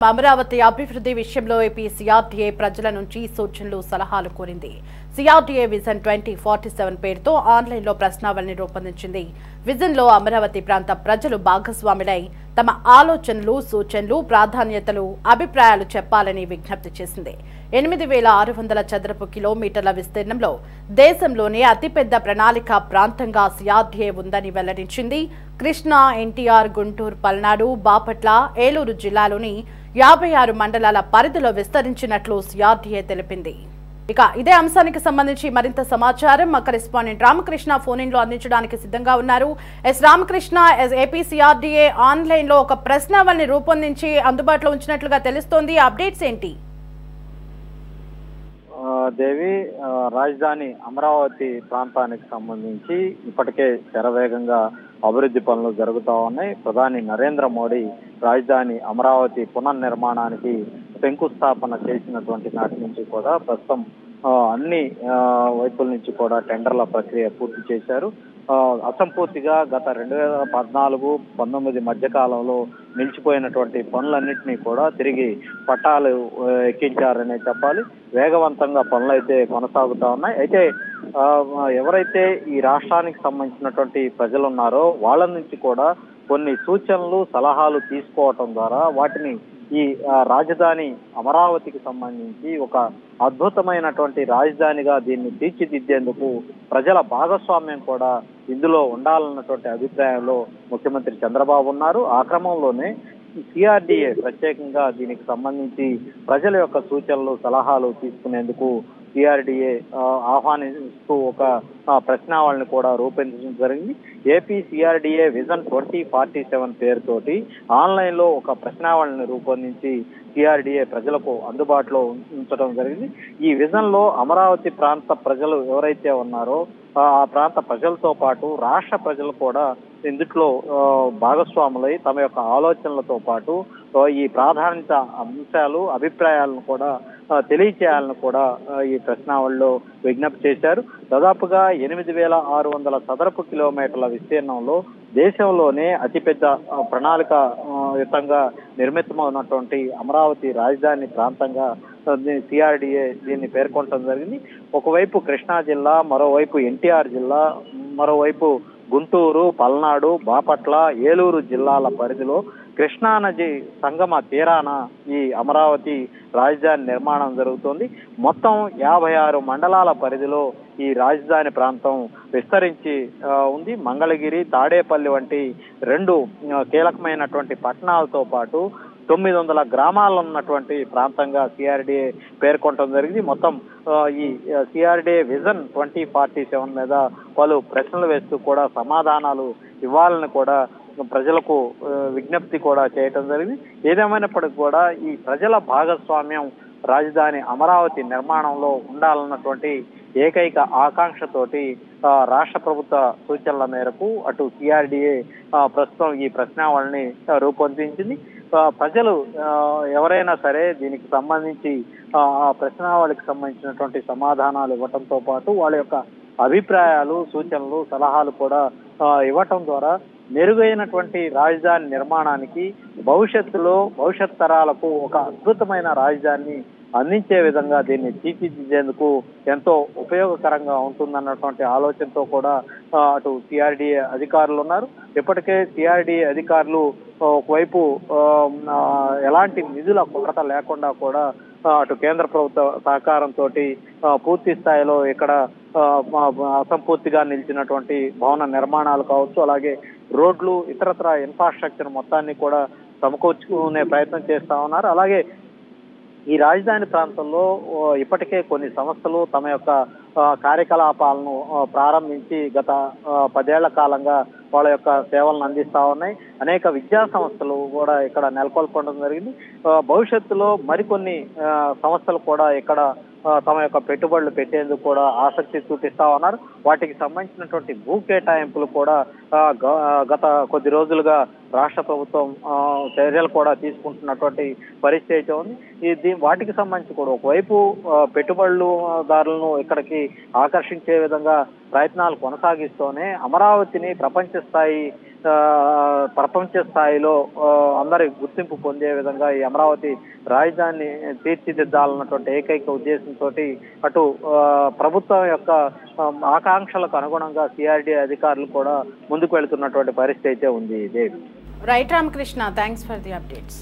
అమరావతి అభివృద్ధి విషయంలో AP CRDA ప్రజల నుంచి సూచనలు సలహాలు కోరింది. సిఆర్డీఏ విజన్ 2047 పేరుతో ఆన్లైన్లో ప్రశ్నావళిని రూపొందించింది. విజన్లో అమరావతి ప్రాంత ప్రజలు భాగస్వాములై తమ ఆలోచనలు, సూచనలు, ప్రాధాన్యతలు, అభిప్రాయాలు చెప్పాలని విజ్ఞప్తి చేసింది. 8600 చదరపు కిలోమీటర్ల విస్తీర్ణంలో దేశంలోనే అతిపెద్ద ప్రణాళిక ప్రాంతంగా సిఆర్డీఏ ఉందని వెల్లడించింది. కృష్ణా, ఎన్టీఆర్, గుంటూరు, పల్నాడు, బాపట్ల, ఏలూరు జిల్లాలోని 56 మండలాల పరిధిలో విస్తరించినట్లు సిఆర్డీఏ తెలిపింది. ఇక ఇదే అంశానికి సంబంధించి మరింత సమాచారం మా కరెస్పాండెంట్ రామకృష్ణ ఫోన్ ఇన్ లో అందించడానికి సిద్ధంగా ఉన్నారు. రామకృష్ణ, ఏపీ సిఆర్డీఏ ఆన్లైన్ లో ఒక ప్రశ్నావళిని రూపొందించి అందుబాటులో ఉంచినట్లుగా తెలుస్తోంది. అప్డేట్స్ ఏంటి? దేవి, రాజధాని అమరావతి ప్రాంతానికి సంబంధించి ఇప్పటికే శరవేగంగా అభివృద్ధి పనులు జరుగుతూ ఉన్నాయి. ప్రధాని నరేంద్ర మోడీ రాజధాని అమరావతి పునర్నిర్మాణానికి శంకుస్థాపన చేసినటువంటి నాటి నుంచి కూడా ప్రస్తుతం అన్ని వైపుల నుంచి కూడా టెండర్ల ప్రక్రియ పూర్తి చేశారు. అసంపూర్తిగా గత 2014-19 మధ్య కాలంలో నిలిచిపోయినటువంటి పనులన్నింటినీ కూడా తిరిగి పట్టాలు ఎక్కించారనే చెప్పాలి. వేగవంతంగా పనులు అయితే కొనసాగుతా ఉన్నాయి. అయితే ఎవరైతే ఈ రాష్ట్రానికి సంబంధించినటువంటి ప్రజలు ఉన్నారో వాళ్ళ నుంచి కూడా కొన్ని సూచనలు, సలహాలు తీసుకోవటం ద్వారా వాటిని ఈ రాజధాని అమరావతికి సంబంధించి ఒక అద్భుతమైనటువంటి రాజధానిగా దీన్ని తీర్చిదిద్దేందుకు ప్రజల భాగస్వామ్యం కూడా ఇందులో ఉండాలన్నటువంటి అభిప్రాయంలో ముఖ్యమంత్రి చంద్రబాబు ఉన్నారు. ఆ క్రమంలోనే సిఆర్డీఏ ప్రత్యేకంగా దీనికి సంబంధించి ప్రజల యొక్క సూచనలు, సలహాలు తీసుకునేందుకు సిఆర్డీఏ ఆహ్వానిస్తూ ఒక ప్రశ్నావళిని కూడా రూపొందించడం జరిగింది. ఏపీ సిఆర్డీఏ విజన్ 2047 పేరుతోటి ఆన్లైన్ లో ఒక ప్రశ్నావళిని రూపొందించి సిఆర్డీఏ ప్రజలకు అందుబాటులో ఉంచడం జరిగింది. ఈ విజన్ లో అమరావతి ప్రాంత ప్రజలు ఎవరైతే ఉన్నారో ఆ ప్రాంత ప్రజలతో పాటు రాష్ట్ర ప్రజలు కూడా ఇందులో భాగస్వాములై తమ యొక్క ఆలోచనలతో పాటు ఈ ప్రాధాన్యత అంశాలు, అభిప్రాయాలను కూడా తెలియచేయాలని కూడా ఈ ప్రశ్నావళిలో విజ్ఞప్తి చేశారు. దాదాపుగా 8600 చదరపు కిలోమీటర్ల విస్తీర్ణంలో దేశంలోనే అతిపెద్ద ప్రణాళికాయుతంగా నిర్మితమైనటువంటి అమరావతి రాజధాని ప్రాంతంగా సిఆర్డీఏ దీన్ని పేర్కొనడం జరిగింది. ఒకవైపు కృష్ణా జిల్లా, మరోవైపు ఎన్టీఆర్ జిల్లా, మరోవైపు గుంటూరు, పల్నాడు, బాపట్ల, ఏలూరు జిల్లాల పరిధిలో కృష్ణా నది సంగమ తీరాన ఈ అమరావతి రాజధాని నిర్మాణం జరుగుతోంది. మొత్తం 56 మండలాల పరిధిలో ఈ రాజధాని ప్రాంతం విస్తరించి ఉంది. మంగళగిరి, తాడేపల్లి వంటి 2 కీలకమైనటువంటి పట్టణాలతో పాటు 900 గ్రామాలు ఉన్నటువంటి ప్రాంతంగా సిఆర్డీఏ పేర్కొనడం జరిగింది. మొత్తం ఈ సిఆర్డీఏ విజన్ 2047 మీద పలు ప్రశ్నలు వేస్తూ కూడా సమాధానాలు ఇవ్వాలని కూడా ప్రజలకు విజ్ఞప్తి కూడా చేయటం జరిగింది. ఏదేమైనప్పటికీ కూడా ఈ ప్రజల భాగస్వామ్యం రాజధాని అమరావతి నిర్మాణంలో ఉండాలన్నటువంటి ఏకైక ఆకాంక్షతోటి రాష్ట్ర ప్రభుత్వ సూచనల మేరకు అటు సిఆర్డీఏ ప్రస్తుతం ఈ ప్రశ్నావళిని రూపొందించింది. ప్రజలు ఎవరైనా సరే దీనికి సంబంధించి ఆ ప్రశ్నావళికి సంబంధించినటువంటి సమాధానాలు ఇవ్వటంతో పాటు వాళ్ళ యొక్క అభిప్రాయాలు, సూచనలు, సలహాలు కూడా ఇవ్వటం ద్వారా మెరుగైనటువంటి రాజధాని నిర్మాణానికి భవిష్యత్ తరాలకు ఒక అద్భుతమైన రాజధానిని అందించే విధంగా దీన్ని తీర్చిదిద్దేందుకు ఎంతో ఉపయోగకరంగా ఉంటుందన్నటువంటి ఆలోచనతో కూడా అటు సిఆర్డీఏ అధికారులు ఉన్నారు. ఇప్పటికే సిఆర్డీఏ అధికారులు ఒకవైపు ఎలాంటి నిధుల కొరత లేకుండా కూడా అటు కేంద్ర ప్రభుత్వ సహకారంతో పూర్తి స్థాయిలో ఇక్కడ అసంపూర్తిగా నిలిచినటువంటి భవన నిర్మాణాలు కావచ్చు, అలాగే రోడ్లు, ఇతరత్ర ఇన్ఫ్రాస్ట్రక్చర్ మొత్తాన్ని కూడా సమకూర్చుకునే ప్రయత్నం చేస్తా ఉన్నారు. అలాగే ఈ రాజధాని ప్రాంతంలో ఇప్పటికే కొన్ని సంస్థలు తమ యొక్క కార్యకలాపాలను ప్రారంభించి గత 10 ఏళ్ల కాలంగా వాళ్ళ యొక్క సేవలను అందిస్తా ఉన్నాయి. అనేక విద్యా సంస్థలు కూడా ఇక్కడ నెలకొల్పడం జరిగింది. భవిష్యత్తులో మరికొన్ని సంస్థలు కూడా ఇక్కడ తమ యొక్క పెట్టుబడులు పెట్టేందుకు కూడా ఆసక్తి చూపిస్తా ఉన్నారు. వాటికి సంబంధించినటువంటి భూ కేటాయింపులు కూడా గత కొద్ది రోజులుగా రాష్ట్ర ప్రభుత్వం చర్యలు కూడా తీసుకుంటున్నటువంటి పరిస్థితి ఉంది. వాటికి సంబంధించి కూడా ఒకవైపు పెట్టుబడులదారులను ఇక్కడికి ఆకర్షించే విధంగా ప్రయత్నాలు కొనసాగిస్తూనే అమరావతిని ప్రపంచ స్థాయి ప్రపంచ స్థాయిలో అందరి గుర్తింపు పొందే విధంగా ఈ అమరావతి రాజధానిని తీర్చిదిద్దాలన్నటువంటి ఏకైక ఉద్దేశంతో అటు ప్రభుత్వం యొక్క ఆకాంక్షలకు అనుగుణంగా సిఆర్డీఏ అధికారులు కూడా ముందుకు వెళుతున్నటువంటి పరిస్థితి అయితే ఉంది. Devi. Right Ramakrishna, thanks for the updates.